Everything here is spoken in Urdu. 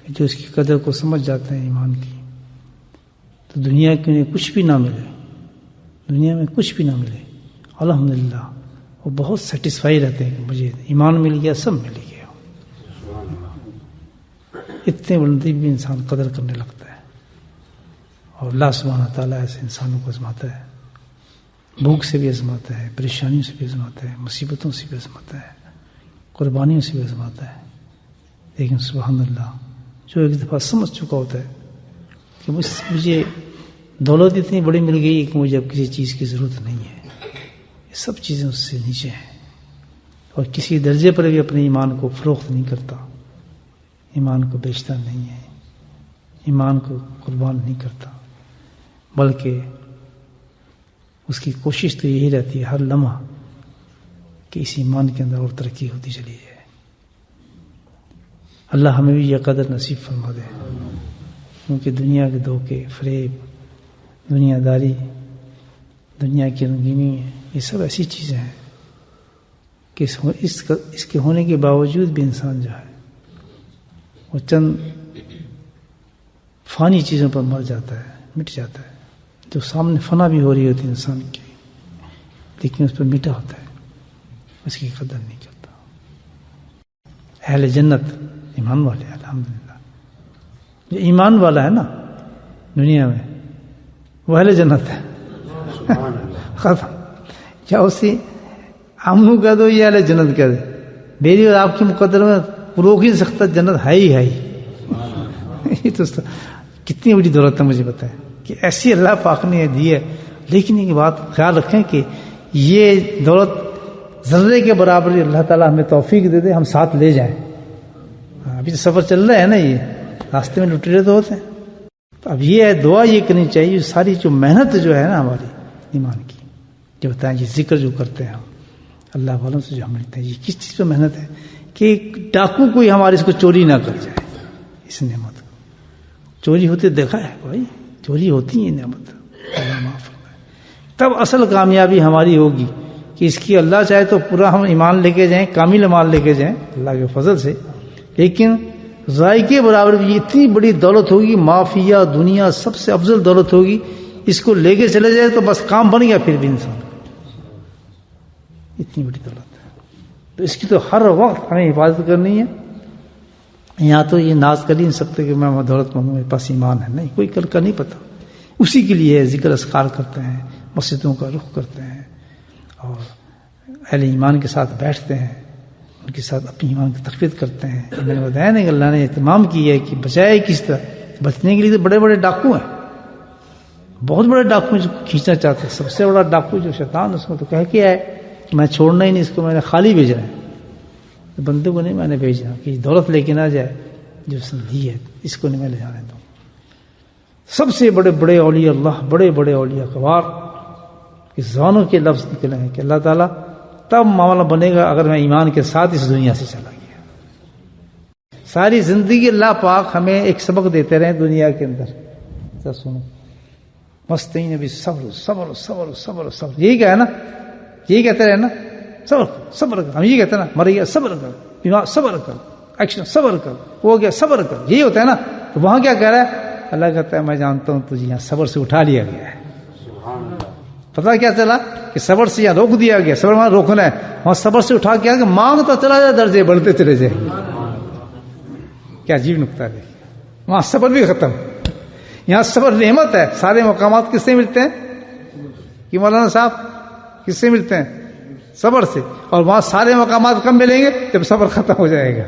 جو اس کی قدر کو سمجھ جاتے ہیں ایمان کی، تو دنیا کے انہیں کچھ بھی نہ ملے، دنیا میں کچھ بھی نہ ملے، الحمدللہ وہ بہت سیٹسفائی رہتے ہیں کہ مجھے ایمان مل گیا، سب مل گیا۔ اتنے بلندی بھی انسان قدر کرنے لگتا ہے، اور اللہ سبحانہ تعالیٰ ایسے انسانوں کو آزماتا ہے، بھوک سے بھی آزماتا ہے، پریشانیوں سے بھی آزماتا ہے، مصیبتوں سے بھی آزماتا ہے، قربانیوں سے بھی آزماتا ہے۔ لیکن سبحان اللہ، جو ایک دفعہ سمجھ چکا ہوتا ہے کہ مجھے دولت اتنی بڑی مل گئی کہ مجھے اب کسی چیز کی ضرورت نہیں ہے، یہ سب چیزیں اس سے نیچے ہیں، اور کسی درجے پر بھی اپنے ایمان کو فروخت نہیں کرتا، ایمان کو بیچتا نہیں ہے، ایمان کو قربان نہیں کرتا، بلکہ اس کی کوشش تو یہی رہتی ہے ہر لمحہ کہ اس ایمان کے اندر اور ترقی ہوتی چلی جائے۔ اللہ ہمیں بھی یہ قدر نصیب فرما دے، کیونکہ دنیا کے دھوکے، فریب، دنیا داری، دنیا کی رنگینی، یہ سب ایسی چیزیں ہیں کہ اس کے ہونے کے باوجود بھی انسان جو ہے وہ چند فانی چیزوں پر مر جاتا ہے، مٹ جاتا ہے، جو سامنے فنا بھی ہو رہی ہوتی ہے انسان کی، لیکن اس پر مٹا ہوتا ہے، اس کی قدر نہیں کرتا۔ اہل جنت ایمان والے، الحمدللہ جو ایمان والا ہے نا دنیا میں وہ اہل جنت ہے، ختم۔ کیا اسی ہم کہہ دو یہ اہل جنت کہہ دے، میری اور آپ کی مقدر میں روک ہی سکتا، جنت ہے ہی ہے ہی۔ یہ تو کتنی بڑی دولت ہے، مجھے بتائیں کہ ایسی اللہ پاک نے دی ہے، لیکن ایک بات خیال رکھیں کہ یہ دولت ذرے کے برابر اللہ تعالیٰ ہمیں توفیق دے دے ہم ساتھ لے جائیں۔ ابھی تو سفر چل رہا ہے نا، یہ راستے میں لٹیرے تو ہوتے ہیں، تو اب یہ ہے دعا یہ کرنی چاہیے، ساری جو محنت جو ہے نا ہماری ایمان کی، جو بتائیں یہ ذکر جو کرتے ہیں ہم اللہ والوں سے جو ہم ملتے ہیں، یہ کس چیز پہ محنت ہے کہ ڈاکو کوئی ہمارے اس کو چوری نہ کر جائے، اس نعمت کو چوری ہوتے دیکھا ہے بھائی، چوری ہوتی ہے نعمت، اللہ معاف فرمائے۔ تب اصل کامیابی ہماری ہوگی کہ اس کی اللہ چاہے تو پورا ہم ایمان لے کے جائیں، کامل ایمان لے کے جائیں اللہ کے فضل سے، لیکن ذائقے برابر بھی اتنی بڑی دولت ہوگی، معافیہ دنیا سب سے افضل دولت ہوگی، اس کو لے کے چلے جائے تو بس کام بن گیا، پھر بھی انسان اتنی بڑی دولت ہے، تو اس کی تو ہر وقت ہمیں حفاظت کرنی ہے۔ یہاں تو یہ ناز کر ہی نہیں سکتے کہ میں دولت مند ہوں، میرے پاس ایمان ہے، نہیں، کوئی کل کا نہیں پتا، اسی کے لیے ذکر اذکار کرتے ہیں، مسجدوں کا رخ کرتے ہیں، اور اہل ایمان کے ساتھ بیٹھتے ہیں، ان کے ساتھ اپنی ایمان کی تقویت کرتے ہیں۔ میں نے بتایا نا کہ اللہ نے اہتمام کی ہے کہ بچائے کس طرح، بچنے کے لیے تو بڑے بڑے ڈاکو ہیں، بہت بڑے ڈاکو جو کھینچنا چاہتے ہیں، سب سے بڑا ڈاکو جو شیطان، اس کو تو کہہ کے آئے میں چھوڑنا ہی نہیں، اس کو میں نے خالی بھیجنا ہے، بندے کو نہیں میں نے بھیجنا کہ دولت لے کے نہ جائے جو اس نے دی ہے، اس کو نہیں میں لے جانے دوں۔ سب سے بڑے بڑے اولیاء اللہ، بڑے بڑے اولیاء کبار کی زبانوں کے لفظ نکلے ہیں کہ اللہ تعالیٰ تب معاملہ بنے گا اگر میں ایمان کے ساتھ اس دنیا سے چلا گیا۔ ساری زندگی اللہ پاک ہمیں ایک سبق دیتے رہے دنیا کے اندر، سنو مستعین بھی صبر صبر صبر صبر صبر، یہی کہا ہے نا، یہی کہتے رہے نا، صبر صبر کر، ہم یہی کہتے ہیں نا، مر گیا صبر کر، بیمار صبر کر، ایکشن صبر کر، ہو گیا صبر کر، یہی ہوتا ہے نا۔ تو وہاں کیا کہہ رہا ہے اللہ کہتا ہے میں جانتا ہوں تجھے یہاں صبر سے اٹھا لیا گیا ہے۔ پتہ کیا چلا کہ صبر سے یہاں روک دیا گیا، صبر وہاں روکنا ہے، وہاں صبر سے اٹھا کے مانگتا چلا جائے، درجے بڑھتے چلے جائے۔ کیا عجیب نکتہ ہے، وہاں صبر بھی ختم، یہاں صبر نعمت ہے۔ سارے مقامات کس سے ملتے ہیں کہ مولانا صاحب کس سے ملتے ہیں؟ صبر سے، اور وہاں سارے مقامات کب ملیں گے؟ جب صبر ختم ہو جائے گا۔